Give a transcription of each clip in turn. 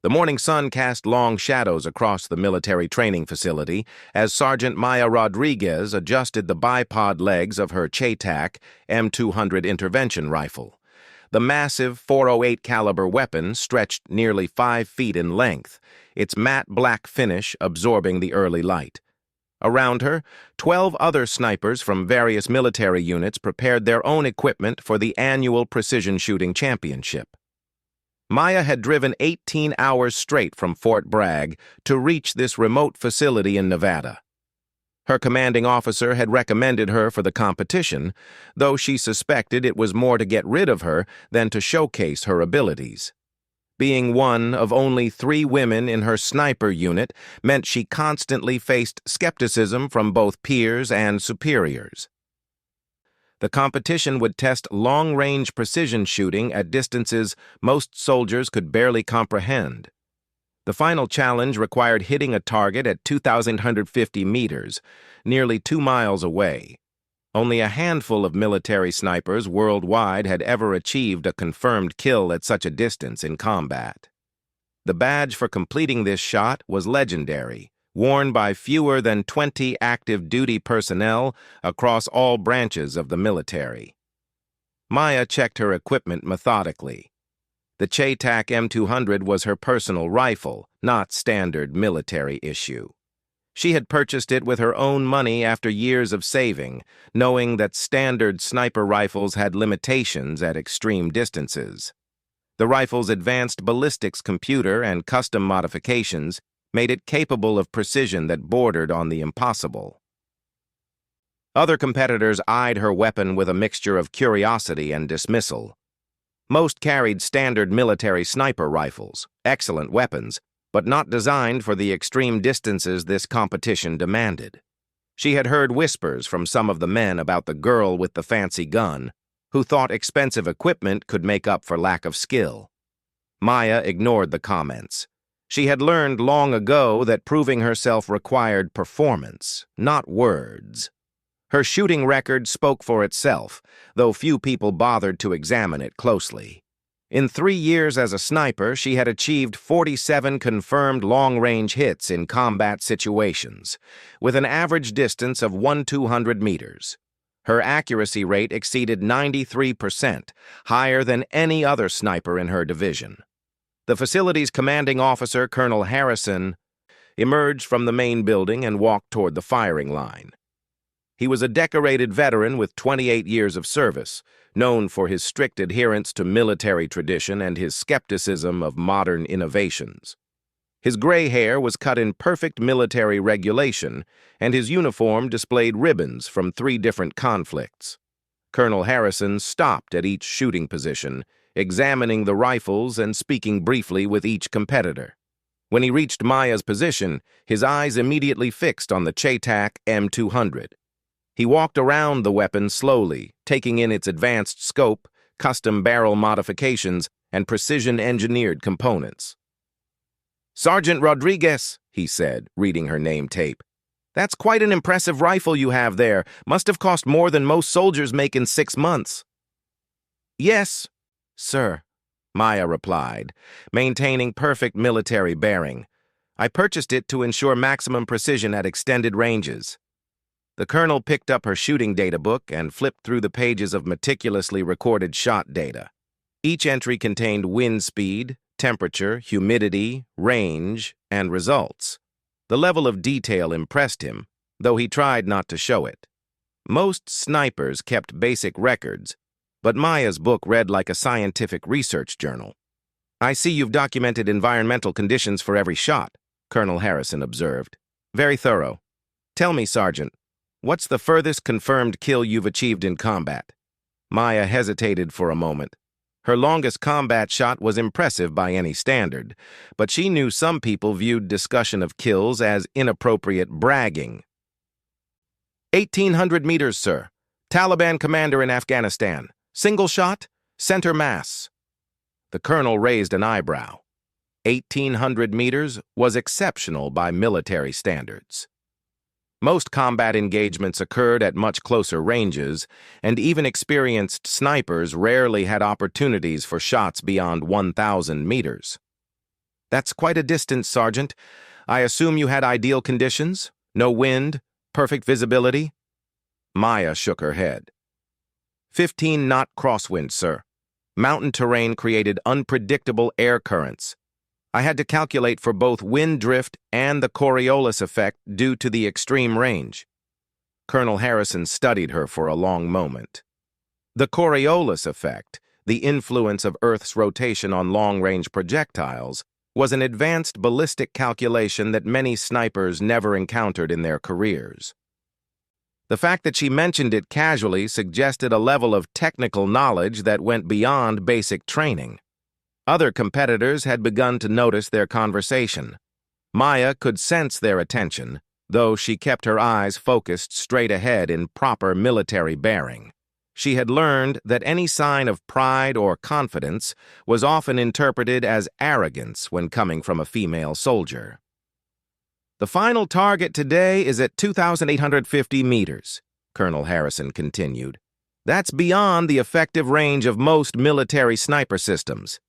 The morning sun cast long shadows across the military training facility as Sergeant Maya Rodriguez adjusted the bipod legs of her CheyTac M200 intervention rifle. The massive .408 caliber weapon stretched nearly 5 feet in length, its matte black finish absorbing the early light. Around her, 12 other snipers from various military units prepared their own equipment for the annual precision shooting championship. Maya had driven 18 hours straight from Fort Bragg to reach this remote facility in Nevada. Her commanding officer had recommended her for the competition, though she suspected it was more to get rid of her than to showcase her abilities. Being one of only 3 women in her sniper unit meant she constantly faced skepticism from both peers and superiors. The competition would test long-range precision shooting at distances most soldiers could barely comprehend. The final challenge required hitting a target at 2,150 meters, nearly 2 miles away. Only a handful of military snipers worldwide had ever achieved a confirmed kill at such a distance in combat. The badge for completing this shot was legendary, worn by fewer than 20 active duty personnel across all branches of the military. Maya checked her equipment methodically. The CheyTac M200 was her personal rifle, not standard military issue. She had purchased it with her own money after years of saving, knowing that standard sniper rifles had limitations at extreme distances. The rifle's advanced ballistics computer and custom modifications made it capable of precision that bordered on the impossible. Other competitors eyed her weapon with a mixture of curiosity and dismissal. Most carried standard military sniper rifles, excellent weapons, but not designed for the extreme distances this competition demanded. She had heard whispers from some of the men about the girl with the fancy gun, who thought expensive equipment could make up for lack of skill. Maya ignored the comments. She had learned long ago that proving herself required performance, not words. Her shooting record spoke for itself, though few people bothered to examine it closely. In 3 years as a sniper, she had achieved 47 confirmed long-range hits in combat situations, with an average distance of 1,200 meters. Her accuracy rate exceeded 93%, higher than any other sniper in her division. The facility's commanding officer, Colonel Harrison, emerged from the main building and walked toward the firing line. He was a decorated veteran with 28 years of service, known for his strict adherence to military tradition and his skepticism of modern innovations. His gray hair was cut in perfect military regulation, and his uniform displayed ribbons from 3 different conflicts. Colonel Harrison stopped at each shooting position, examining the rifles and speaking briefly with each competitor. When he reached Maya's position, his eyes immediately fixed on the CheyTac M200. He walked around the weapon slowly, taking in its advanced scope, custom barrel modifications, and precision-engineered components. "Sergeant Rodriguez," he said, reading her name tape. "That's quite an impressive rifle you have there. Must have cost more than most soldiers make in 6 months." "Yes, sir," Maya replied, maintaining perfect military bearing. "I purchased it to ensure maximum precision at extended ranges." The colonel picked up her shooting data book and flipped through the pages of meticulously recorded shot data. Each entry contained wind speed, temperature, humidity, range, and results. The level of detail impressed him, though he tried not to show it. Most snipers kept basic records, but Maya's book read like a scientific research journal. "I see you've documented environmental conditions for every shot," Colonel Harrison observed. "Very thorough. Tell me, Sergeant, what's the furthest confirmed kill you've achieved in combat?" Maya hesitated for a moment. Her longest combat shot was impressive by any standard, but she knew some people viewed discussion of kills as inappropriate bragging. 1,800 meters, sir. Taliban commander in Afghanistan. Single shot, center mass. The colonel raised an eyebrow. 1,800 meters was exceptional by military standards. Most combat engagements occurred at much closer ranges, and even experienced snipers rarely had opportunities for shots beyond 1,000 meters. That's quite a distance, Sergeant. I assume you had ideal conditions? No wind? Perfect visibility? Maya shook her head. 15-knot crosswind, sir. Mountain terrain created unpredictable air currents. I had to calculate for both wind drift and the Coriolis effect due to the extreme range. Colonel Harrison studied her for a long moment. The Coriolis effect, the influence of Earth's rotation on long-range projectiles, was an advanced ballistic calculation that many snipers never encountered in their careers. The fact that she mentioned it casually suggested a level of technical knowledge that went beyond basic training. Other competitors had begun to notice their conversation. Maya could sense their attention, though she kept her eyes focused straight ahead in proper military bearing. She had learned that any sign of pride or confidence was often interpreted as arrogance when coming from a female soldier. The final target today is at 2,850 meters, Colonel Harrison continued. That's beyond the effective range of most military sniper systems.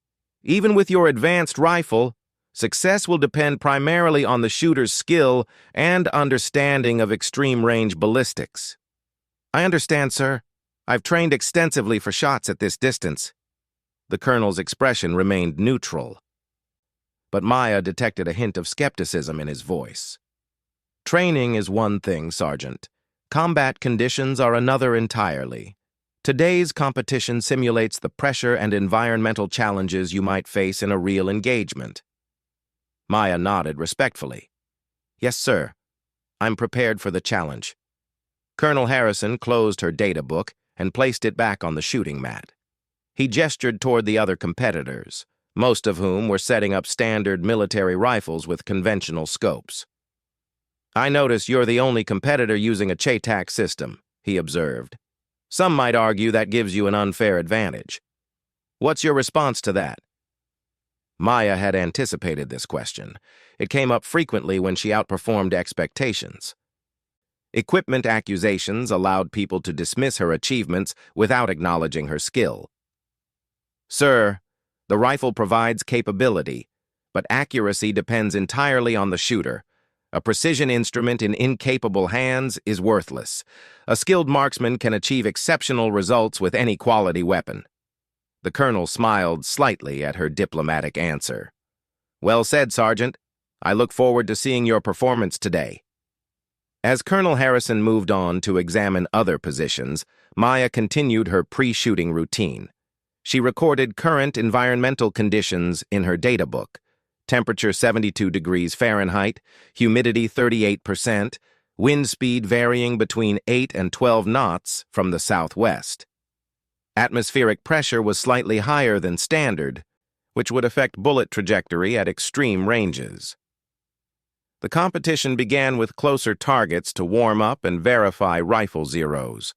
Even with your advanced rifle, success will depend primarily on the shooter's skill and understanding of extreme-range ballistics. I understand, sir. I've trained extensively for shots at this distance. The colonel's expression remained neutral, but Maya detected a hint of skepticism in his voice. Training is one thing, Sergeant. Combat conditions are another entirely. Today's competition simulates the pressure and environmental challenges you might face in a real engagement. Maya nodded respectfully. Yes, sir. I'm prepared for the challenge. Colonel Harrison closed her data book and placed it back on the shooting mat. He gestured toward the other competitors, most of whom were setting up standard military rifles with conventional scopes. I notice you're the only competitor using a CheyTac system, he observed. Some might argue that gives you an unfair advantage. What's your response to that? Maya had anticipated this question. It came up frequently when she outperformed expectations. Equipment accusations allowed people to dismiss her achievements without acknowledging her skill. Sir, the rifle provides capability, but accuracy depends entirely on the shooter. A precision instrument in incapable hands is worthless. A skilled marksman can achieve exceptional results with any quality weapon. The colonel smiled slightly at her diplomatic answer. Well said, Sergeant. I look forward to seeing your performance today. As Colonel Harrison moved on to examine other positions, Maya continued her pre-shooting routine. She recorded current environmental conditions in her data book. Temperature 72 degrees Fahrenheit, humidity 38%, wind speed varying between 8 and 12 knots from the southwest. Atmospheric pressure was slightly higher than standard, which would affect bullet trajectory at extreme ranges. The competition began with closer targets to warm up and verify rifle zeros.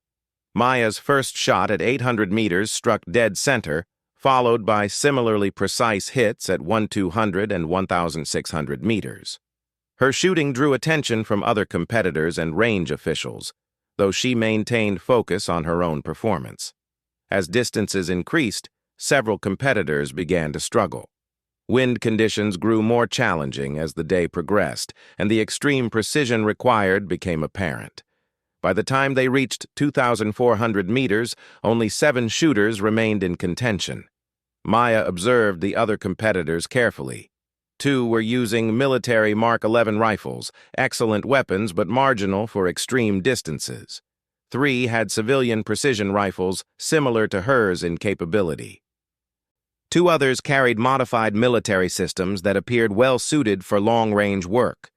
Maya's first shot at 800 meters struck dead center, followed by similarly precise hits at 1,200 and 1,600 meters. Her shooting drew attention from other competitors and range officials, though she maintained focus on her own performance. As distances increased, several competitors began to struggle. Wind conditions grew more challenging as the day progressed, and the extreme precision required became apparent. By the time they reached 2,400 meters, only 7 shooters remained in contention. Maya observed the other competitors carefully. 2 were using military Mark 11 rifles, excellent weapons but marginal for extreme distances. 3 had civilian precision rifles similar to hers in capability. 2 others carried modified military systems that appeared well-suited for long-range work.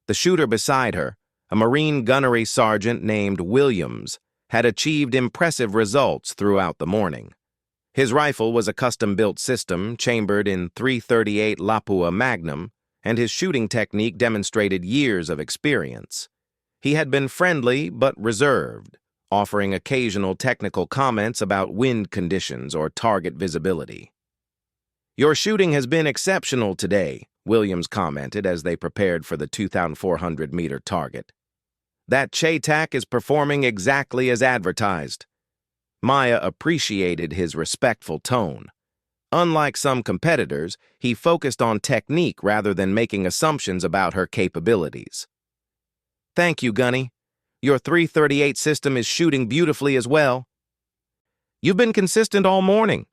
The shooter beside her, a Marine gunnery sergeant named Williams, had achieved impressive results throughout the morning. His rifle was a custom-built system chambered in .338 Lapua Magnum, and his shooting technique demonstrated years of experience. He had been friendly but reserved, offering occasional technical comments about wind conditions or target visibility. Your shooting has been exceptional today, Williams commented as they prepared for the 2,400-meter target. That CheyTac is performing exactly as advertised. Maya appreciated his respectful tone. Unlike some competitors, he focused on technique rather than making assumptions about her capabilities. "Thank you, Gunny. Your 338 system is shooting beautifully as well. You've been consistent all morning."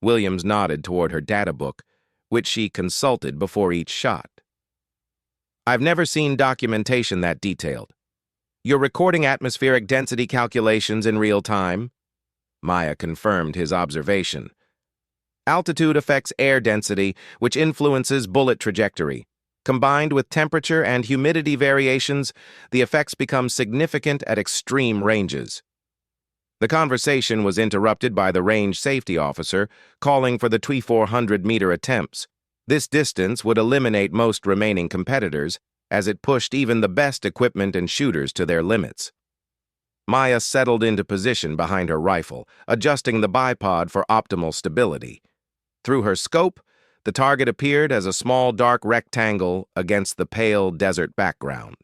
Williams nodded toward her data book, which she consulted before each shot. "I've never seen documentation that detailed. You're recording atmospheric density calculations in real time?" Maya confirmed his observation. "Altitude affects air density, which influences bullet trajectory. Combined with temperature and humidity variations, the effects become significant at extreme ranges." The conversation was interrupted by the range safety officer calling for the 400-meter attempts. This distance would eliminate most remaining competitors, as it pushed even the best equipment and shooters to their limits. Maya settled into position behind her rifle, adjusting the bipod for optimal stability. Through her scope, the target appeared as a small dark rectangle against the pale desert background.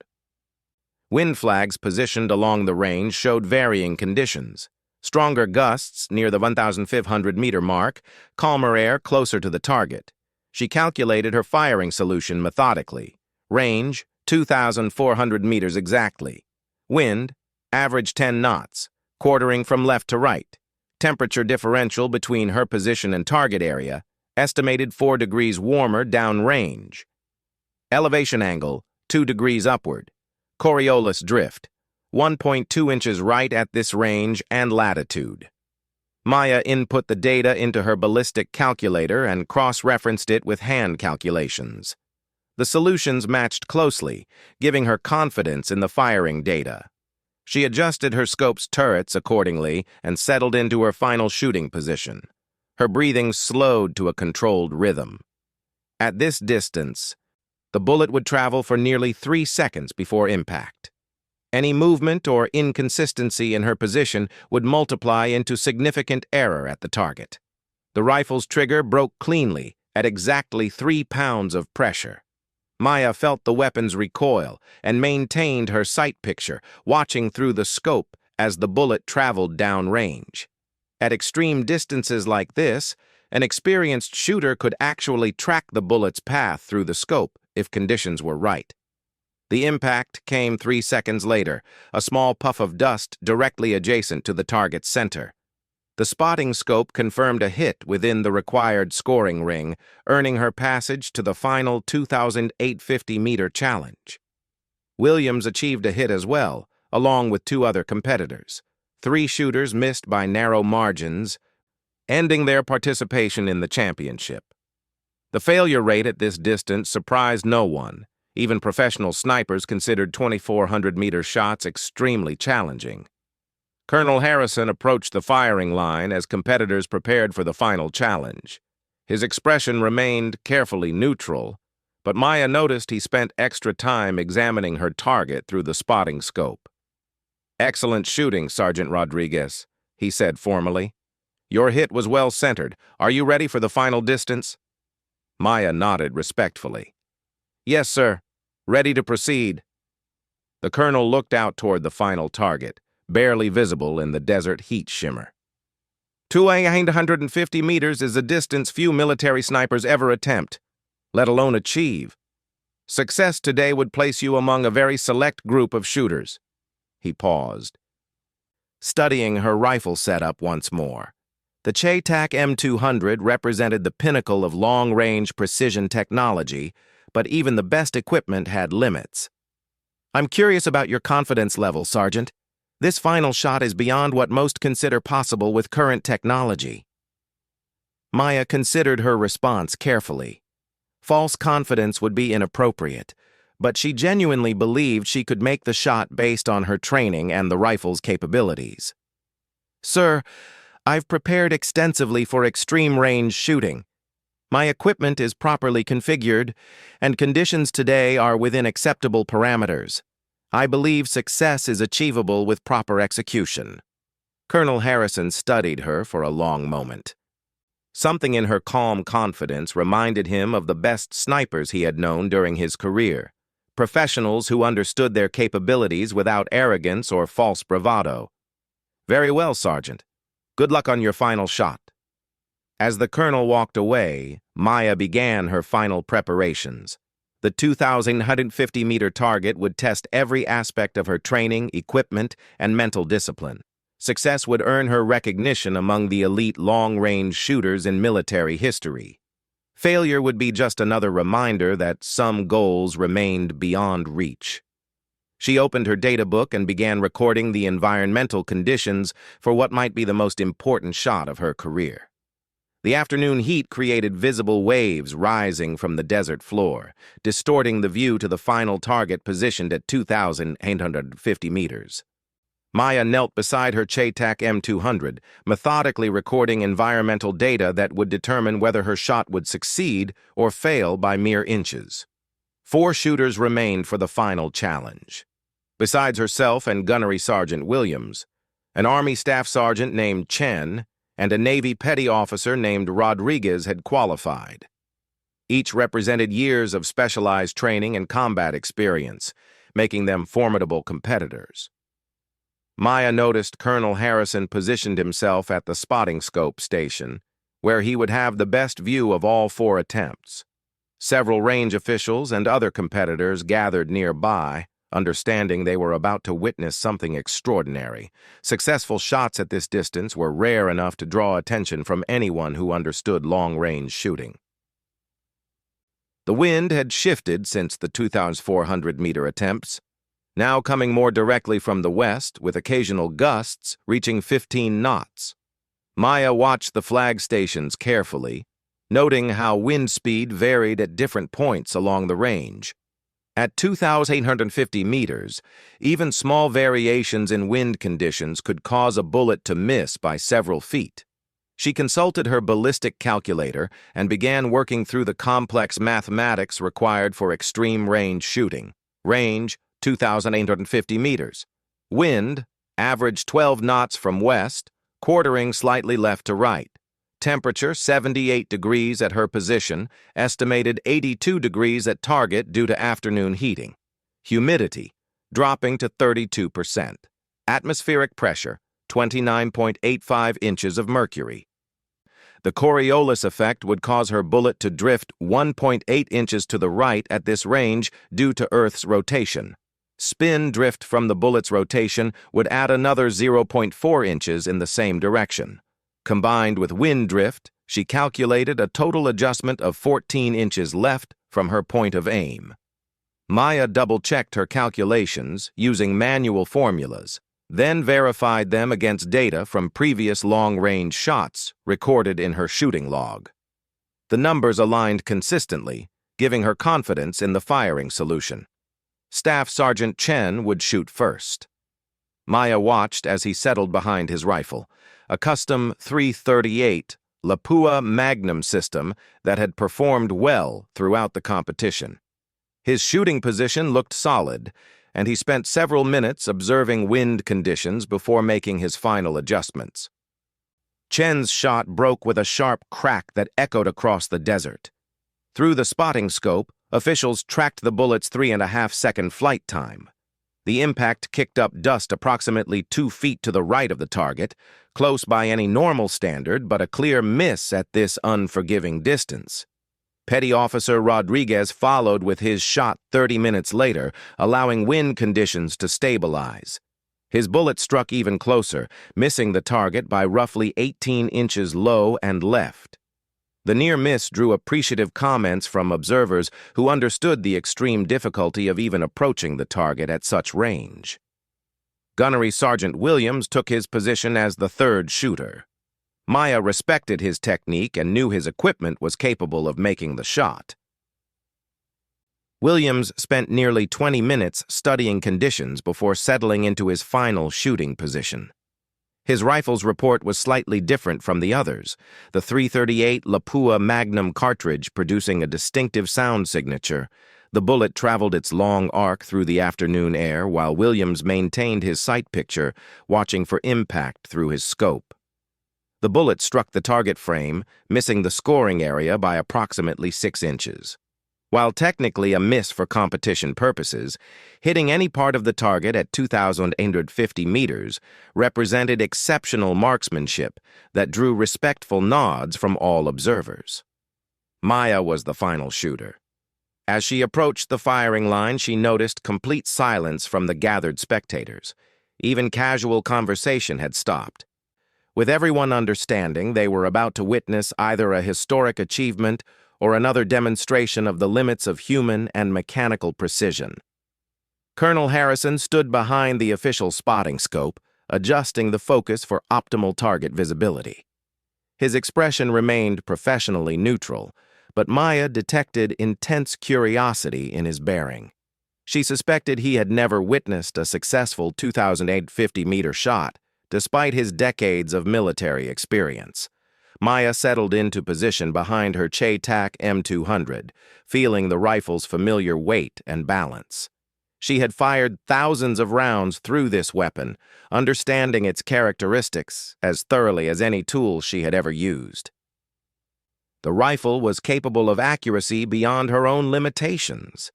Wind flags positioned along the range showed varying conditions. Stronger gusts near the 1,500-meter mark, calmer air closer to the target. She calculated her firing solution methodically. Range, 2,400 meters exactly. Wind, average 10 knots, quartering from left to right. Temperature differential between her position and target area, estimated 4 degrees warmer downrange. Elevation angle, 2 degrees upward. Coriolis drift, 1.2 inches right at this range and latitude. Maya input the data into her ballistic calculator and cross-referenced it with hand calculations. The solutions matched closely, giving her confidence in the firing data. She adjusted her scope's turrets accordingly and settled into her final shooting position. Her breathing slowed to a controlled rhythm. At this distance, the bullet would travel for nearly 3 seconds before impact. Any movement or inconsistency in her position would multiply into significant error at the target. The rifle's trigger broke cleanly at exactly 3 pounds of pressure. Maya felt the weapon's recoil and maintained her sight picture, watching through the scope as the bullet traveled downrange. At extreme distances like this, an experienced shooter could actually track the bullet's path through the scope if conditions were right. The impact came 3 seconds later, a small puff of dust directly adjacent to the target's center. The spotting scope confirmed a hit within the required scoring ring, earning her passage to the final 2,850-meter challenge. Williams achieved a hit as well, along with 2 other competitors. 3 shooters missed by narrow margins, ending their participation in the championship. The failure rate at this distance surprised no one. Even professional snipers considered 2,400-meter shots extremely challenging. Colonel Harrison approached the firing line as competitors prepared for the final challenge. His expression remained carefully neutral, but Maya noticed he spent extra time examining her target through the spotting scope. "Excellent shooting, Sergeant Rodriguez," he said formally. "Your hit was well centered. Are you ready for the final distance?" Maya nodded respectfully. "Yes, sir. Ready to proceed." The colonel looked out toward the final target, barely visible in the desert heat shimmer. 250 meters is a distance few military snipers ever attempt, let alone achieve. Success today would place you among a very select group of shooters." He paused, studying her rifle setup once more. The CheyTac M200 represented the pinnacle of long-range precision technology, but even the best equipment had limits. "I'm curious about your confidence level, Sergeant. This final shot is beyond what most consider possible with current technology." Maya considered her response carefully. False confidence would be inappropriate, but she genuinely believed she could make the shot based on her training and the rifle's capabilities. "Sir, I've prepared extensively for extreme-range shooting. My equipment is properly configured, and conditions today are within acceptable parameters. I believe success is achievable with proper execution." Colonel Harrison studied her for a long moment. Something in her calm confidence reminded him of the best snipers he had known during his career, professionals who understood their capabilities without arrogance or false bravado. "Very well, Sergeant. Good luck on your final shot." As the colonel walked away, Maya began her final preparations. The 2,150-meter target would test every aspect of her training, equipment, and mental discipline. Success would earn her recognition among the elite long-range shooters in military history. Failure would be just another reminder that some goals remained beyond reach. She opened her data book and began recording the environmental conditions for what might be the most important shot of her career. The afternoon heat created visible waves rising from the desert floor, distorting the view to the final target positioned at 2,850 meters. Maya knelt beside her CheyTac M200, methodically recording environmental data that would determine whether her shot would succeed or fail by mere inches. 4 shooters remained for the final challenge. Besides herself and Gunnery Sergeant Williams, an Army Staff Sergeant named Chen and a Navy Petty Officer named Rodriguez had qualified. Each represented years of specialized training and combat experience, making them formidable competitors. Maya noticed Colonel Harrison positioned himself at the spotting scope station, where he would have the best view of all 4 attempts. Several range officials and other competitors gathered nearby, understanding they were about to witness something extraordinary. Successful shots at this distance were rare enough to draw attention from anyone who understood long-range shooting. The wind had shifted since the 2,400-meter attempts, now coming more directly from the west, with occasional gusts reaching 15 knots. Maya watched the flag stations carefully, noting how wind speed varied at different points along the range. At 2,850 meters, even small variations in wind conditions could cause a bullet to miss by several feet. She consulted her ballistic calculator and began working through the complex mathematics required for extreme range shooting. Range, 2,850 meters. Wind, average 12 knots from west, quartering slightly left to right. Temperature, 78 degrees at her position, estimated 82 degrees at target due to afternoon heating. Humidity, dropping to 32%. Atmospheric pressure, 29.85 inches of mercury. The Coriolis effect would cause her bullet to drift 1.8 inches to the right at this range due to Earth's rotation. Spin drift from the bullet's rotation would add another 0.4 inches in the same direction. Combined with wind drift, she calculated a total adjustment of 14 inches left from her point of aim. Maya double-checked her calculations using manual formulas, then verified them against data from previous long-range shots recorded in her shooting log. The numbers aligned consistently, giving her confidence in the firing solution. Staff Sergeant Chen would shoot first. Maya watched as he settled behind his rifle, a custom .338 Lapua Magnum system that had performed well throughout the competition. His shooting position looked solid, and he spent several minutes observing wind conditions before making his final adjustments. Chen's shot broke with a sharp crack that echoed across the desert. Through the spotting scope, officials tracked the bullet's 3.5-second flight time. The impact kicked up dust approximately 2 feet to the right of the target, close by any normal standard, but a clear miss at this unforgiving distance. Petty Officer Rodriguez followed with his shot 30 minutes later, allowing wind conditions to stabilize. His bullet struck even closer, missing the target by roughly 18 inches low and left. The near miss drew appreciative comments from observers who understood the extreme difficulty of even approaching the target at such range. Gunnery Sergeant Williams took his position as the third shooter. Maya respected his technique and knew his equipment was capable of making the shot. Williams spent nearly 20 minutes studying conditions before settling into his final shooting position. His rifle's report was slightly different from the others, the .338 Lapua Magnum cartridge producing a distinctive sound signature. The bullet traveled its long arc through the afternoon air while Williams maintained his sight picture, watching for impact through his scope. The bullet struck the target frame, missing the scoring area by approximately 6 inches. While technically a miss for competition purposes, hitting any part of the target at 2,850 meters represented exceptional marksmanship that drew respectful nods from all observers. Maya was the final shooter. As she approached the firing line, she noticed complete silence from the gathered spectators. Even casual conversation had stopped. With everyone understanding they were about to witness either a historic achievement or another demonstration of the limits of human and mechanical precision. Colonel Harrison stood behind the official spotting scope, adjusting the focus for optimal target visibility. His expression remained professionally neutral, but Maya detected intense curiosity in his bearing. She suspected he had never witnessed a successful 2,850-meter shot, despite his decades of military experience. Maya settled into position behind her CheyTac M200, feeling the rifle's familiar weight and balance. She had fired thousands of rounds through this weapon, understanding its characteristics as thoroughly as any tool she had ever used. The rifle was capable of accuracy beyond her own limitations.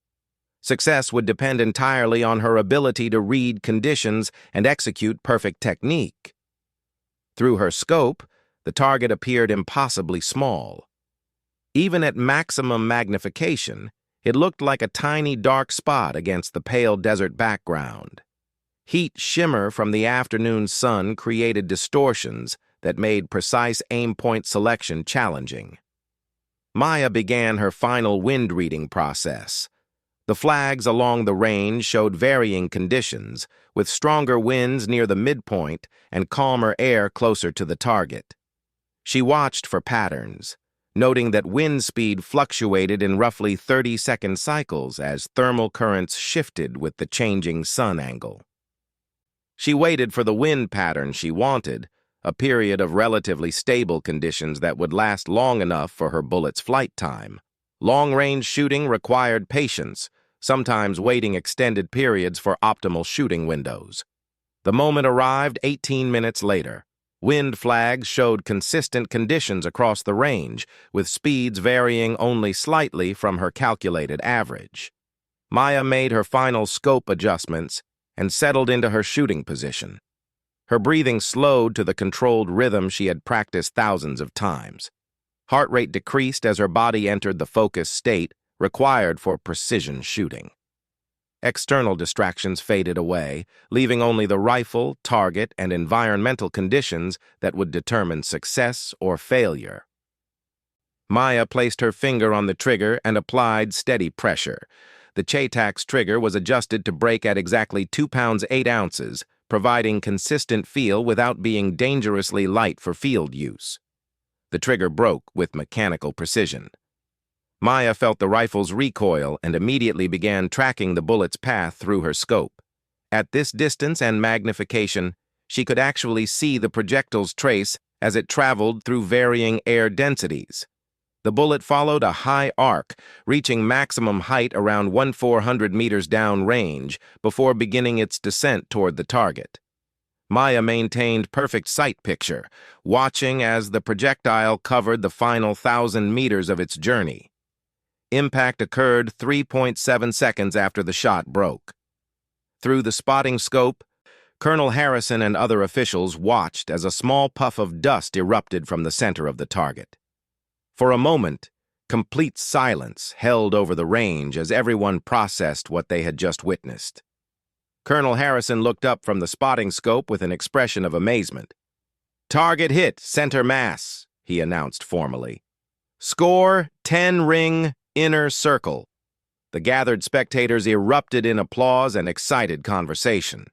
Success would depend entirely on her ability to read conditions and execute perfect technique. Through her scope, the target appeared impossibly small. Even at maximum magnification, it looked like a tiny dark spot against the pale desert background. Heat shimmer from the afternoon sun created distortions that made precise aim point selection challenging. Maya began her final wind reading process. The flags along the range showed varying conditions, with stronger winds near the midpoint and calmer air closer to the target. She watched for patterns, noting that wind speed fluctuated in roughly 30-second cycles as thermal currents shifted with the changing sun angle. She waited for the wind pattern she wanted, a period of relatively stable conditions that would last long enough for her bullet's flight time. Long-range shooting required patience, sometimes waiting extended periods for optimal shooting windows. The moment arrived 18 minutes later. Wind flags showed consistent conditions across the range, with speeds varying only slightly from her calculated average. Maya made her final scope adjustments and settled into her shooting position. Her breathing slowed to the controlled rhythm she had practiced thousands of times. Heart rate decreased as her body entered the focused state required for precision shooting. External distractions faded away, leaving only the rifle, target, and environmental conditions that would determine success or failure. Maya placed her finger on the trigger and applied steady pressure. The CheyTac's trigger was adjusted to break at exactly 2 pounds 8 ounces, providing consistent feel without being dangerously light for field use. The trigger broke with mechanical precision. Maya felt the rifle's recoil and immediately began tracking the bullet's path through her scope. At this distance and magnification, she could actually see the projectile's trace as it traveled through varying air densities. The bullet followed a high arc, reaching maximum height around 1,400 meters downrange before beginning its descent toward the target. Maya maintained perfect sight picture, watching as the projectile covered the final 1,000 meters of its journey. Impact occurred 3.7 seconds after the shot broke. Through the spotting scope, Colonel Harrison and other officials watched as a small puff of dust erupted from the center of the target. For a moment, complete silence held over the range as everyone processed what they had just witnessed. Colonel Harrison looked up from the spotting scope with an expression of amazement. "Target hit, center mass," he announced formally. "Score 10-ring inner circle." The gathered spectators erupted in applause and excited conversation.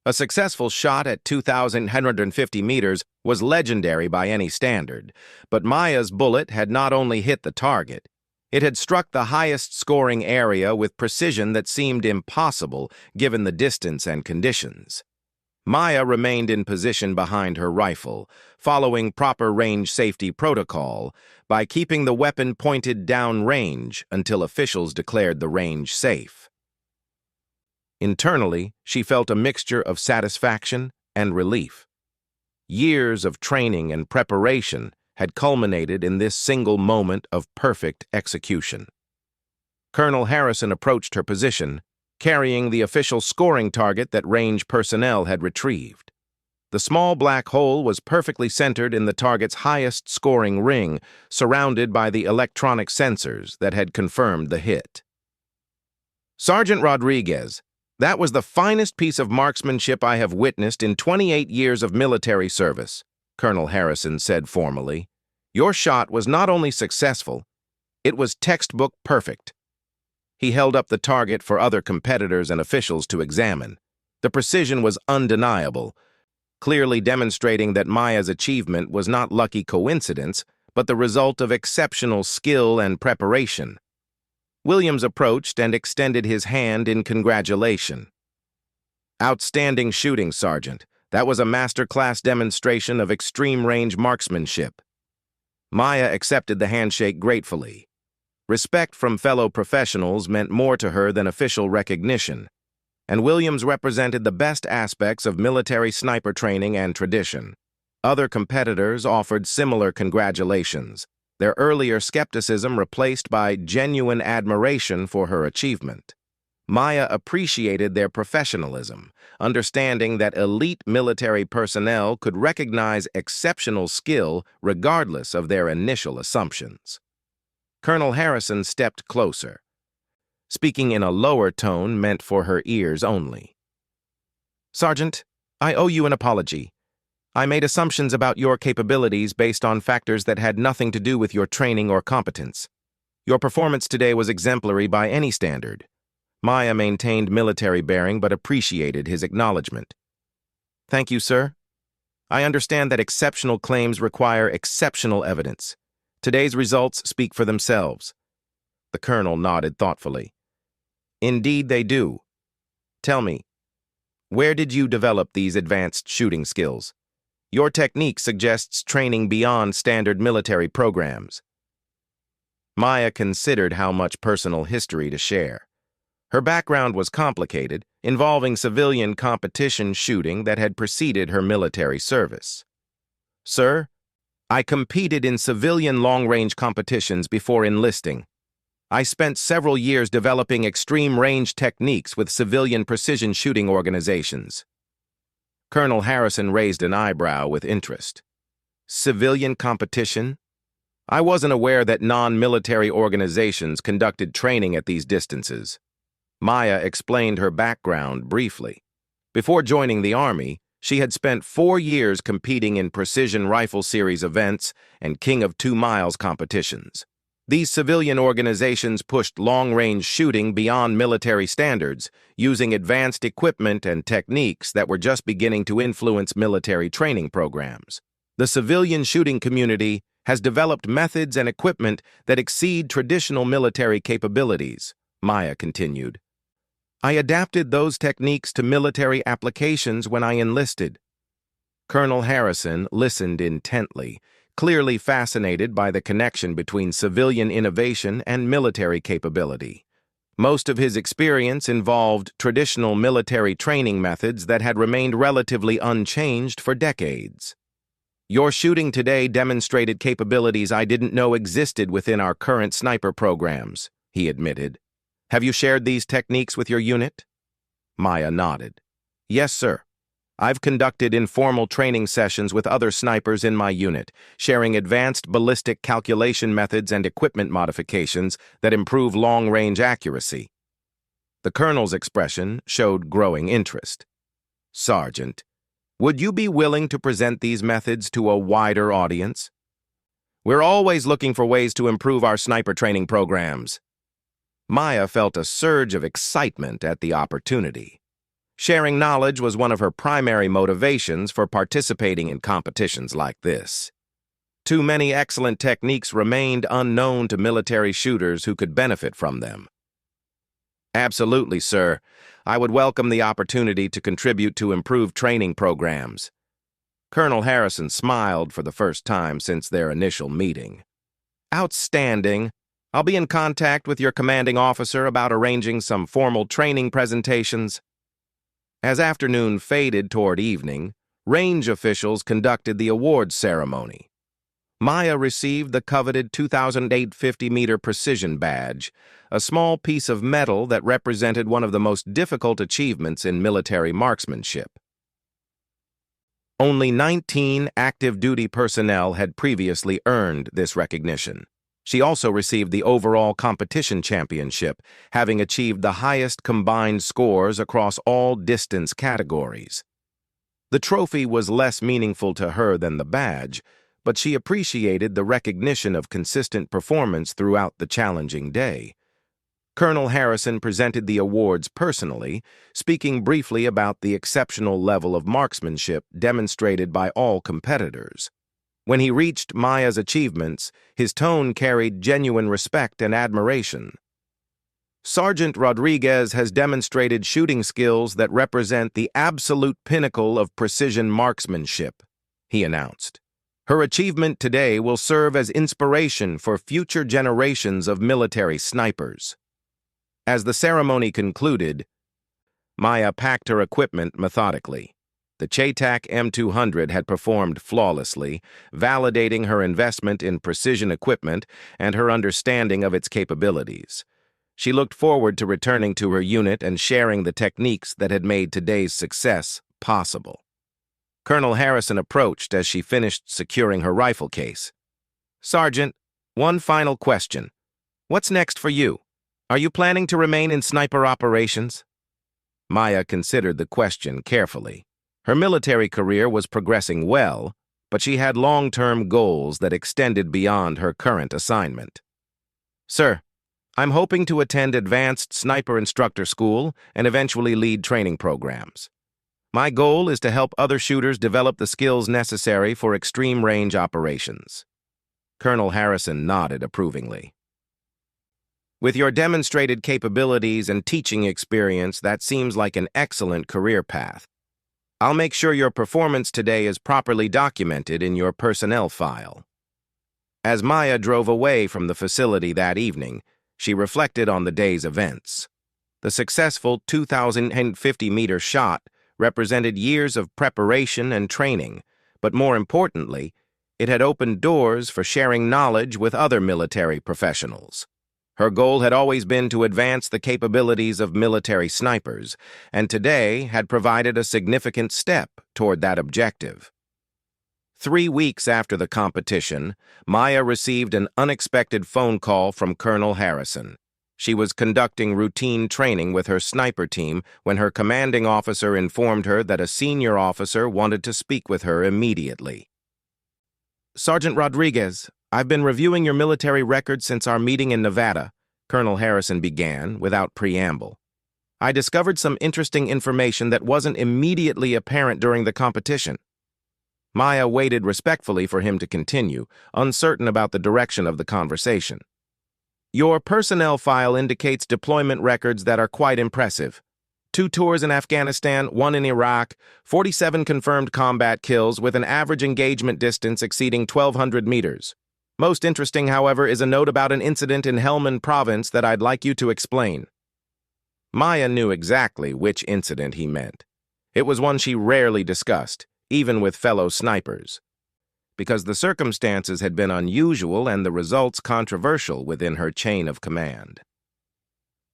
A successful shot at 2,150 meters was legendary by any standard, but Maya's bullet had not only hit the target, it had struck the highest scoring area with precision that seemed impossible given the distance and conditions. Maya remained in position behind her rifle, following proper range safety protocol by keeping the weapon pointed downrange until officials declared the range safe. Internally, she felt a mixture of satisfaction and relief. Years of training and preparation had culminated in this single moment of perfect execution. Colonel Harrison approached her position, carrying the official scoring target that range personnel had retrieved. The small black hole was perfectly centered in the target's highest scoring ring, surrounded by the electronic sensors that had confirmed the hit. "Sergeant Rodriguez, that was the finest piece of marksmanship I have witnessed in 28 years of military service," Colonel Harrison said formally. "Your shot was not only successful, it was textbook perfect." He held up the target for other competitors and officials to examine. The precision was undeniable, clearly demonstrating that Maya's achievement was not lucky coincidence, but the result of exceptional skill and preparation. Williams approached and extended his hand in congratulation. "Outstanding shooting, Sergeant. That was a masterclass demonstration of extreme-range marksmanship." Maya accepted the handshake gratefully. Respect from fellow professionals meant more to her than official recognition, and Williams represented the best aspects of military sniper training and tradition. Other competitors offered similar congratulations, their earlier skepticism replaced by genuine admiration for her achievement. Maya appreciated their professionalism, understanding that elite military personnel could recognize exceptional skill regardless of their initial assumptions. Colonel Harrison stepped closer, speaking in a lower tone meant for her ears only. "Sergeant, I owe you an apology. I made assumptions about your capabilities based on factors that had nothing to do with your training or competence. Your performance today was exemplary by any standard." Maya maintained military bearing but appreciated his acknowledgement. "Thank you, sir. I understand that exceptional claims require exceptional evidence. Today's results speak for themselves." The colonel nodded thoughtfully. "Indeed they do. Tell me, where did you develop these advanced shooting skills? Your technique suggests training beyond standard military programs." Maya considered how much personal history to share. Her background was complicated, involving civilian competition shooting that had preceded her military service. "Sir, I competed in civilian long-range competitions before enlisting. I spent several years developing extreme-range techniques with civilian precision shooting organizations." Colonel Harrison raised an eyebrow with interest. "Civilian competition? I wasn't aware that non-military organizations conducted training at these distances." Maya explained her background briefly. Before joining the Army, she had spent 4 years competing in Precision Rifle Series events and King of 2 Miles competitions. These civilian organizations pushed long-range shooting beyond military standards, using advanced equipment and techniques that were just beginning to influence military training programs. The civilian shooting community has developed methods and equipment that exceed traditional military capabilities, Maya continued. "I adapted those techniques to military applications when I enlisted." Colonel Harrison listened intently, clearly fascinated by the connection between civilian innovation and military capability. Most of his experience involved traditional military training methods that had remained relatively unchanged for decades. "Your shooting today demonstrated capabilities I didn't know existed within our current sniper programs," he admitted. "Have you shared these techniques with your unit?" Maya nodded. "Yes, sir. I've conducted informal training sessions with other snipers in my unit, sharing advanced ballistic calculation methods and equipment modifications that improve long-range accuracy." The colonel's expression showed growing interest. "Sergeant, would you be willing to present these methods to a wider audience? We're always looking for ways to improve our sniper training programs." Maya felt a surge of excitement at the opportunity. Sharing knowledge was one of her primary motivations for participating in competitions like this. Too many excellent techniques remained unknown to military shooters who could benefit from them. "Absolutely, sir. I would welcome the opportunity to contribute to improved training programs." Colonel Harrison smiled for the first time since their initial meeting. "Outstanding. I'll be in contact with your commanding officer about arranging some formal training presentations." As afternoon faded toward evening, range officials conducted the awards ceremony. Maya received the coveted 2,850-meter precision badge, a small piece of metal that represented one of the most difficult achievements in military marksmanship. Only 19 active-duty personnel had previously earned this recognition. She also received the overall competition championship, having achieved the highest combined scores across all distance categories. The trophy was less meaningful to her than the badge, but she appreciated the recognition of consistent performance throughout the challenging day. Colonel Harrison presented the awards personally, speaking briefly about the exceptional level of marksmanship demonstrated by all competitors. When he reached Maya's achievements, his tone carried genuine respect and admiration. Sergeant Rodriguez has demonstrated shooting skills that represent the absolute pinnacle of precision marksmanship, he announced. Her achievement today will serve as inspiration for future generations of military snipers. As the ceremony concluded, Maya packed her equipment methodically. The CheyTac M200 had performed flawlessly, validating her investment in precision equipment and her understanding of its capabilities. She looked forward to returning to her unit and sharing the techniques that had made today's success possible. Colonel Harrison approached as she finished securing her rifle case. "Sergeant, one final question. What's next for you? Are you planning to remain in sniper operations?" Maya considered the question carefully. Her military career was progressing well, but she had long-term goals that extended beyond her current assignment. "Sir, I'm hoping to attend advanced sniper instructor school and eventually lead training programs. My goal is to help other shooters develop the skills necessary for extreme range operations." Colonel Harrison nodded approvingly. "With your demonstrated capabilities and teaching experience, that seems like an excellent career path. I'll make sure your performance today is properly documented in your personnel file." As Maya drove away from the facility that evening, she reflected on the day's events. The successful 2,050-meter shot represented years of preparation and training, but more importantly, it had opened doors for sharing knowledge with other military professionals. Her goal had always been to advance the capabilities of military snipers, and today had provided a significant step toward that objective. 3 weeks after the competition, Maya received an unexpected phone call from Colonel Harrison. She was conducting routine training with her sniper team when her commanding officer informed her that a senior officer wanted to speak with her immediately. "Sergeant Rodriguez, I've been reviewing your military records since our meeting in Nevada," Colonel Harrison began without preamble. "I discovered some interesting information that wasn't immediately apparent during the competition." Maya waited respectfully for him to continue, uncertain about the direction of the conversation. "Your personnel file indicates deployment records that are quite impressive. 2 tours in Afghanistan, 1 in Iraq, 47 confirmed combat kills with an average engagement distance exceeding 1,200 meters. Most interesting, however, is a note about an incident in Helmand Province that I'd like you to explain." Maya knew exactly which incident he meant. It was one she rarely discussed, even with fellow snipers, because the circumstances had been unusual and the results controversial within her chain of command.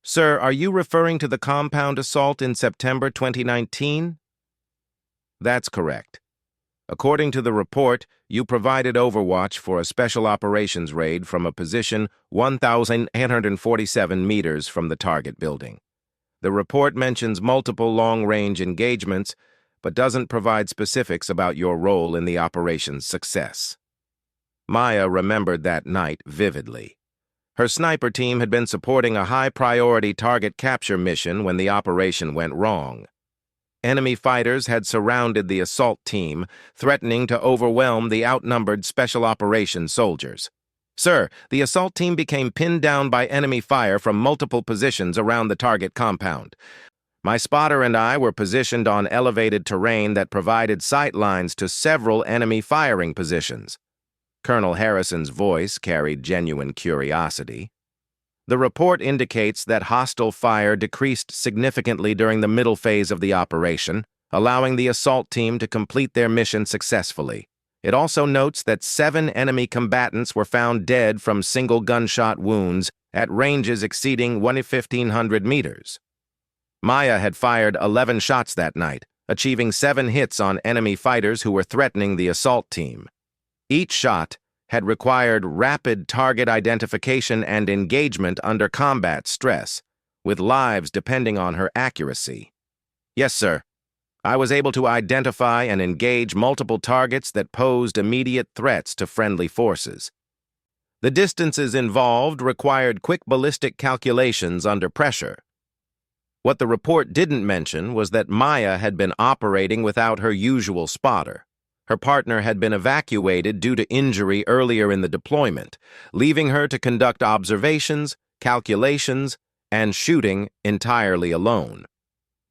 "Sir, are you referring to the compound assault in September 2019? "That's correct. According to the report, you provided overwatch for a special operations raid from a position 1,847 meters from the target building. The report mentions multiple long-range engagements, but doesn't provide specifics about your role in the operation's success." Maya remembered that night vividly. Her sniper team had been supporting a high-priority target capture mission when the operation went wrong. Enemy fighters had surrounded the assault team, threatening to overwhelm the outnumbered Special Operations soldiers. "Sir, the assault team became pinned down by enemy fire from multiple positions around the target compound. My spotter and I were positioned on elevated terrain that provided sight lines to several enemy firing positions." Colonel Harrison's voice carried genuine curiosity. "The report indicates that hostile fire decreased significantly during the middle phase of the operation, allowing the assault team to complete their mission successfully. It also notes that 7 enemy combatants were found dead from single gunshot wounds at ranges exceeding 1,500 meters. Maya had fired 11 shots that night, achieving 7 hits on enemy fighters who were threatening the assault team. Each shot had required rapid target identification and engagement under combat stress, with lives depending on her accuracy. Yes, sir. I was able to identify and engage multiple targets that posed immediate threats to friendly forces. The distances involved required quick ballistic calculations under pressure. What the report didn't mention was that Maya had been operating without her usual spotter. Her partner had been evacuated due to injury earlier in the deployment, leaving her to conduct observations, calculations, and shooting entirely alone.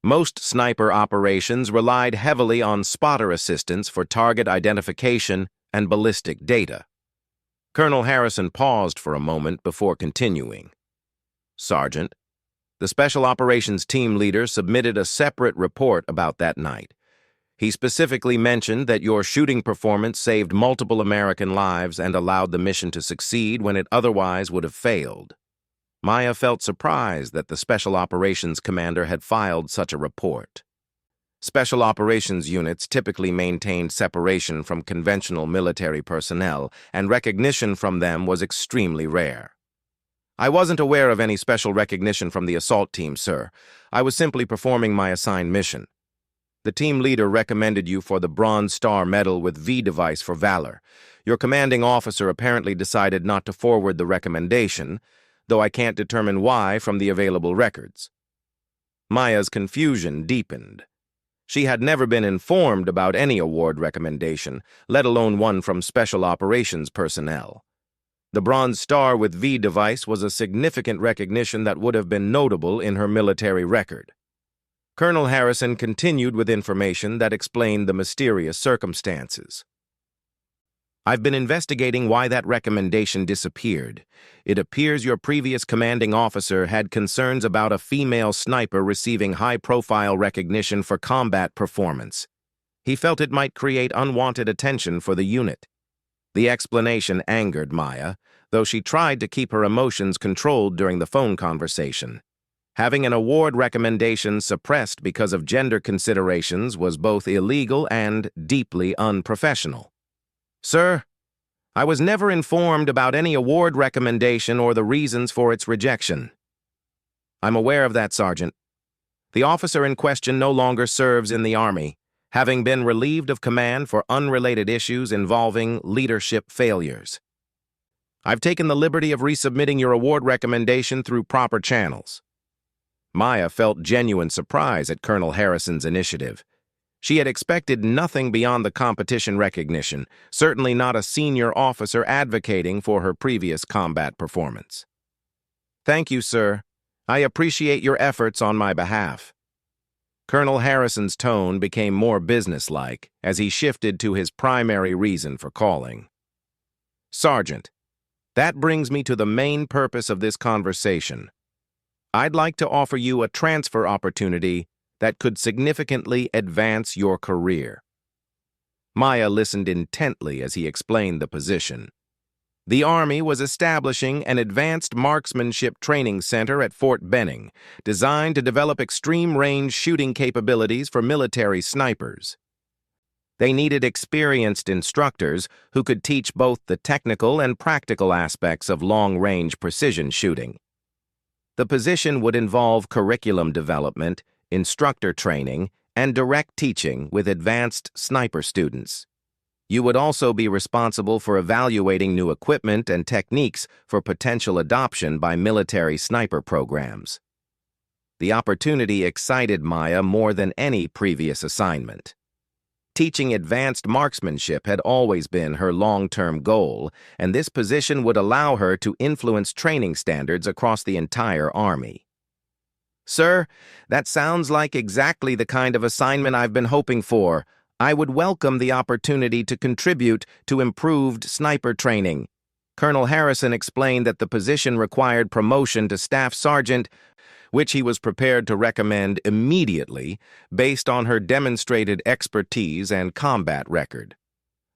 Most sniper operations relied heavily on spotter assistance for target identification and ballistic data. Colonel Harrison paused for a moment before continuing. Sergeant, the Special Operations Team leader submitted a separate report about that night. He specifically mentioned that your shooting performance saved multiple American lives and allowed the mission to succeed when it otherwise would have failed. Maya felt surprised that the Special Operations Commander had filed such a report. Special Operations units typically maintained separation from conventional military personnel, and recognition from them was extremely rare. I wasn't aware of any special recognition from the assault team, sir. I was simply performing my assigned mission. The team leader recommended you for the Bronze Star Medal with V device for valor. Your commanding officer apparently decided not to forward the recommendation, though I can't determine why from the available records. Maya's confusion deepened. She had never been informed about any award recommendation, let alone one from Special Operations personnel. The Bronze Star with V device was a significant recognition that would have been notable in her military record. Colonel Harrison continued with information that explained the mysterious circumstances. I've been investigating why that recommendation disappeared. It appears your previous commanding officer had concerns about a female sniper receiving high-profile recognition for combat performance. He felt it might create unwanted attention for the unit. The explanation angered Maya, though she tried to keep her emotions controlled during the phone conversation. Having an award recommendation suppressed because of gender considerations was both illegal and deeply unprofessional. Sir, I was never informed about any award recommendation or the reasons for its rejection. I'm aware of that, Sergeant. The officer in question no longer serves in the Army, having been relieved of command for unrelated issues involving leadership failures. I've taken the liberty of resubmitting your award recommendation through proper channels. Maya felt genuine surprise at Colonel Harrison's initiative. She had expected nothing beyond the competition recognition, certainly not a senior officer advocating for her previous combat performance. Thank you, sir. I appreciate your efforts on my behalf. Colonel Harrison's tone became more businesslike as he shifted to his primary reason for calling. Sergeant, that brings me to the main purpose of this conversation. I'd like to offer you a transfer opportunity that could significantly advance your career. Maya listened intently as he explained the position. The Army was establishing an advanced marksmanship training center at Fort Benning, designed to develop extreme-range shooting capabilities for military snipers. They needed experienced instructors who could teach both the technical and practical aspects of long-range precision shooting. The position would involve curriculum development, instructor training, and direct teaching with advanced sniper students. You would also be responsible for evaluating new equipment and techniques for potential adoption by military sniper programs. The opportunity excited Maya more than any previous assignment. Teaching advanced marksmanship had always been her long-term goal, and this position would allow her to influence training standards across the entire Army. Sir, that sounds like exactly the kind of assignment I've been hoping for. I would welcome the opportunity to contribute to improved sniper training. Colonel Harrison explained that the position required promotion to staff sergeant, which he was prepared to recommend immediately based on her demonstrated expertise and combat record.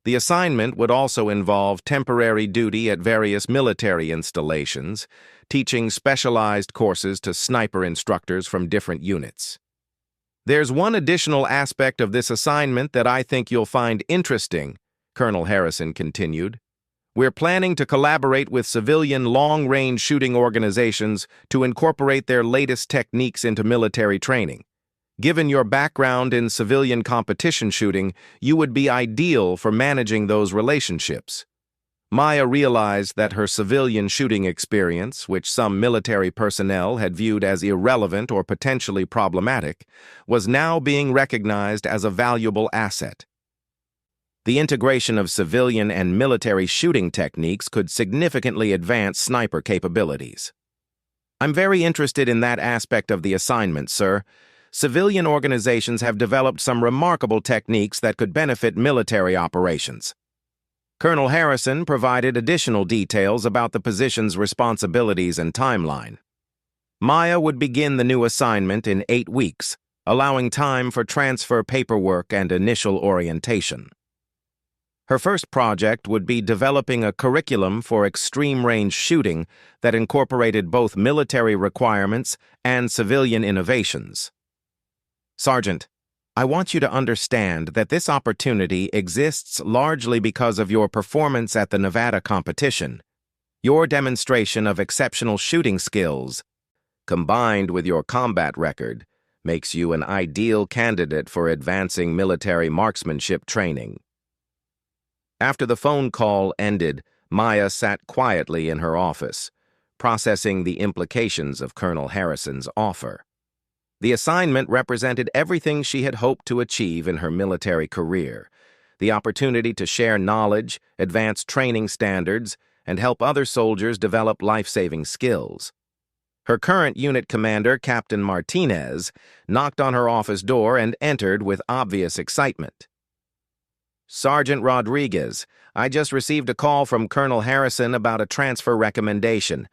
The assignment would also involve temporary duty at various military installations, teaching specialized courses to sniper instructors from different units. There's one additional aspect of this assignment that I think you'll find interesting, Colonel Harrison continued. We're planning to collaborate with civilian long-range shooting organizations to incorporate their latest techniques into military training. Given your background in civilian competition shooting, you would be ideal for managing those relationships. Maya realized that her civilian shooting experience, which some military personnel had viewed as irrelevant or potentially problematic, was now being recognized as a valuable asset. The integration of civilian and military shooting techniques could significantly advance sniper capabilities. I'm very interested in that aspect of the assignment, sir. Civilian organizations have developed some remarkable techniques that could benefit military operations. Colonel Harrison provided additional details about the position's responsibilities and timeline. Maya would begin the new assignment in 8 weeks, allowing time for transfer paperwork and initial orientation. Her first project would be developing a curriculum for extreme-range shooting that incorporated both military requirements and civilian innovations. Sergeant, I want you to understand that this opportunity exists largely because of your performance at the Nevada competition. Your demonstration of exceptional shooting skills, combined with your combat record, makes you an ideal candidate for advancing military marksmanship training. After the phone call ended, Maya sat quietly in her office, processing the implications of Colonel Harrison's offer. The assignment represented everything she had hoped to achieve in her military career: the opportunity to share knowledge, advance training standards, and help other soldiers develop life-saving skills. Her current unit commander, Captain Martinez, knocked on her office door and entered with obvious excitement. "Sergeant Rodriguez, I just received a call from Colonel Harrison about a transfer recommendation.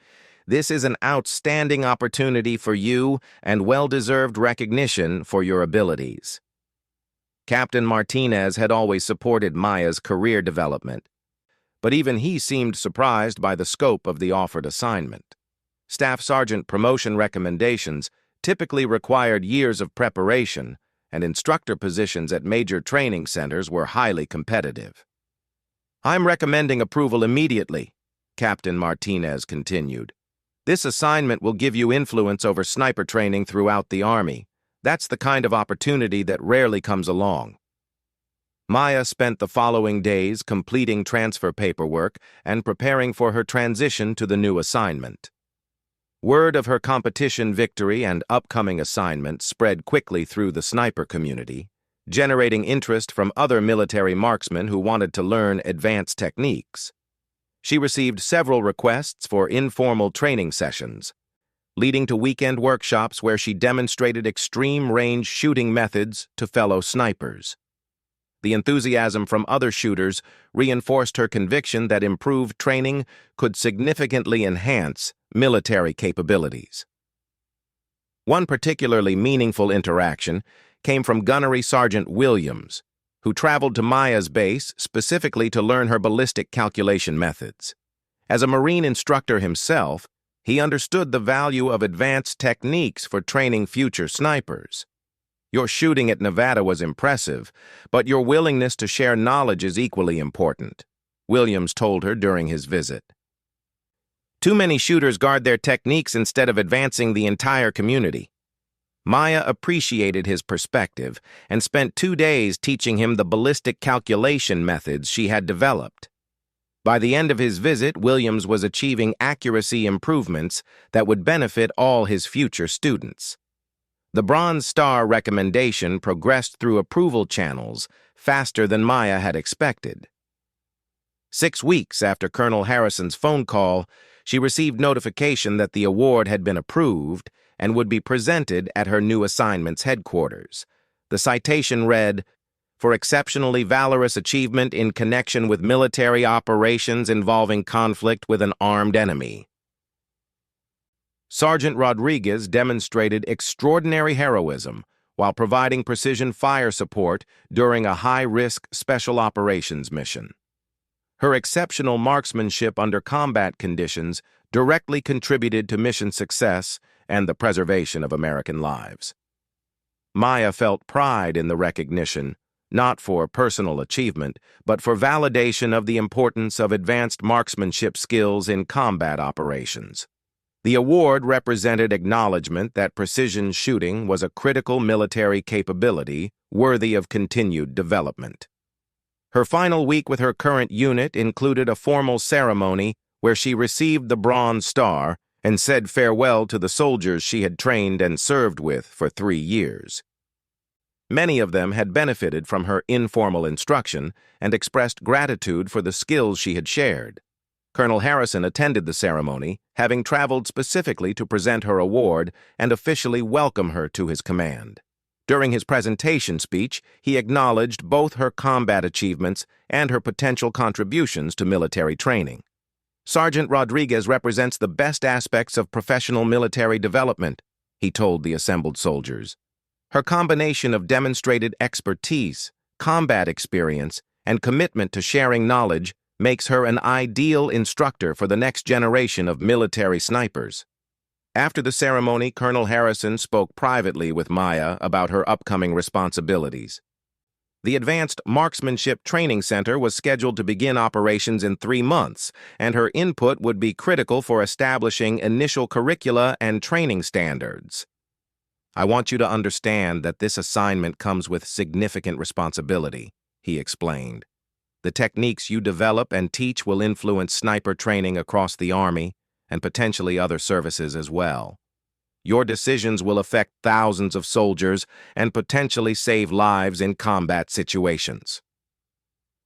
This is an outstanding opportunity for you and well-deserved recognition for your abilities." Captain Martinez had always supported Maya's career development, but even he seemed surprised by the scope of the offered assignment. Staff sergeant promotion recommendations typically required years of preparation, and instructor positions at major training centers were highly competitive. "I'm recommending approval immediately," Captain Martinez continued. "This assignment will give you influence over sniper training throughout the Army. That's the kind of opportunity that rarely comes along." Maya spent the following days completing transfer paperwork and preparing for her transition to the new assignment. Word of her competition victory and upcoming assignment spread quickly through the sniper community, generating interest from other military marksmen who wanted to learn advanced techniques. She received several requests for informal training sessions, leading to weekend workshops where she demonstrated extreme-range shooting methods to fellow snipers. The enthusiasm from other shooters reinforced her conviction that improved training could significantly enhance military capabilities. One particularly meaningful interaction came from Gunnery Sergeant Williams, who traveled to Maya's base specifically to learn her ballistic calculation methods. As a Marine instructor himself, he understood the value of advanced techniques for training future snipers. "Your shooting at Nevada was impressive, but your willingness to share knowledge is equally important," Williams told her during his visit. "Too many shooters guard their techniques instead of advancing the entire community." Maya appreciated his perspective and spent 2 days teaching him the ballistic calculation methods she had developed. By the end of his visit, Williams was achieving accuracy improvements that would benefit all his future students. The Bronze Star recommendation progressed through approval channels faster than Maya had expected. 6 weeks after Colonel Harrison's phone call, she received notification that the award had been approved and would be presented at her new assignment's headquarters. The citation read, "For exceptionally valorous achievement in connection with military operations involving conflict with an armed enemy." Sergeant Rodriguez demonstrated extraordinary heroism while providing precision fire support during a high-risk special operations mission. Her exceptional marksmanship under combat conditions directly contributed to mission success and the preservation of American lives. Maya felt pride in the recognition, not for personal achievement, but for validation of the importance of advanced marksmanship skills in combat operations. The award represented acknowledgement that precision shooting was a critical military capability worthy of continued development. Her final week with her current unit included a formal ceremony where she received the Bronze Star and said farewell to the soldiers she had trained and served with for 3 years. Many of them had benefited from her informal instruction and expressed gratitude for the skills she had shared. Colonel Harrison attended the ceremony, having traveled specifically to present her award and officially welcome her to his command. During his presentation speech, he acknowledged both her combat achievements and her potential contributions to military training. Sergeant Rodriguez represents the best aspects of professional military development, he told the assembled soldiers. Her combination of demonstrated expertise, combat experience, and commitment to sharing knowledge makes her an ideal instructor for the next generation of military snipers. After the ceremony, Colonel Harrison spoke privately with Maya about her upcoming responsibilities. The Advanced Marksmanship Training Center was scheduled to begin operations in 3 months, and her input would be critical for establishing initial curricula and training standards. I want you to understand that this assignment comes with significant responsibility, he explained. The techniques you develop and teach will influence sniper training across the Army and potentially other services as well. Your decisions will affect thousands of soldiers and potentially save lives in combat situations.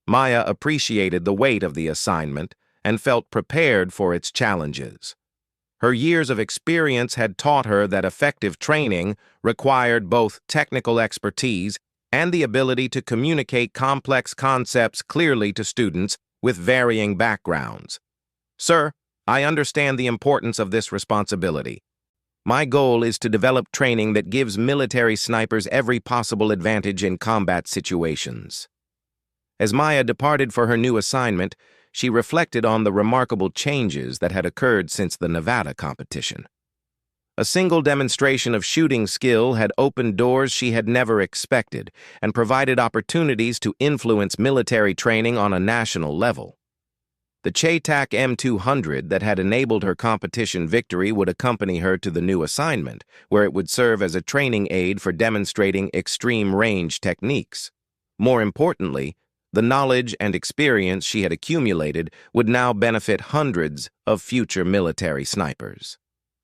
Maya appreciated the weight of the assignment and felt prepared for its challenges. Her years of experience had taught her that effective training required both technical expertise and the ability to communicate complex concepts clearly to students with varying backgrounds. Sir, I understand the importance of this responsibility. My goal is to develop training that gives military snipers every possible advantage in combat situations. As Maya departed for her new assignment, she reflected on the remarkable changes that had occurred since the Nevada competition. A single demonstration of shooting skill had opened doors she had never expected and provided opportunities to influence military training on a national level. The CheyTac M200 that had enabled her competition victory would accompany her to the new assignment, where it would serve as a training aid for demonstrating extreme range techniques. More importantly, the knowledge and experience she had accumulated would now benefit hundreds of future military snipers.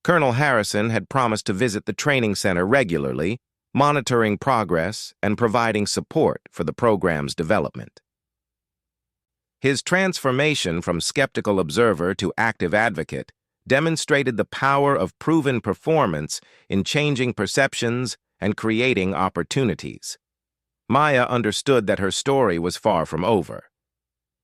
Colonel Harrison had promised to visit the training center regularly, monitoring progress and providing support for the program's development. His transformation from skeptical observer to active advocate demonstrated the power of proven performance in changing perceptions and creating opportunities. Maya understood that her story was far from over.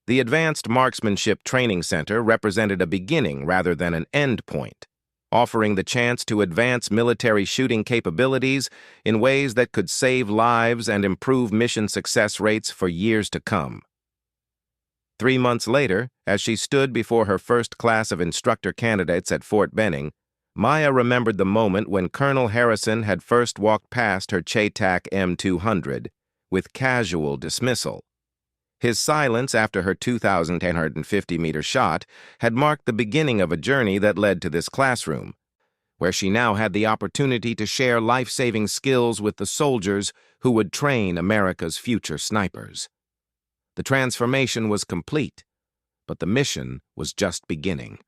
The Advanced Marksmanship Training Center represented a beginning rather than an end point, offering the chance to advance military shooting capabilities in ways that could save lives and improve mission success rates for years to come. 3 months later, as she stood before her first class of instructor candidates at Fort Benning, Maya remembered the moment when Colonel Harrison had first walked past her CheyTac M200 with casual dismissal. His silence after her 2,850-meter shot had marked the beginning of a journey that led to this classroom, where she now had the opportunity to share life-saving skills with the soldiers who would train America's future snipers. The transformation was complete, but the mission was just beginning.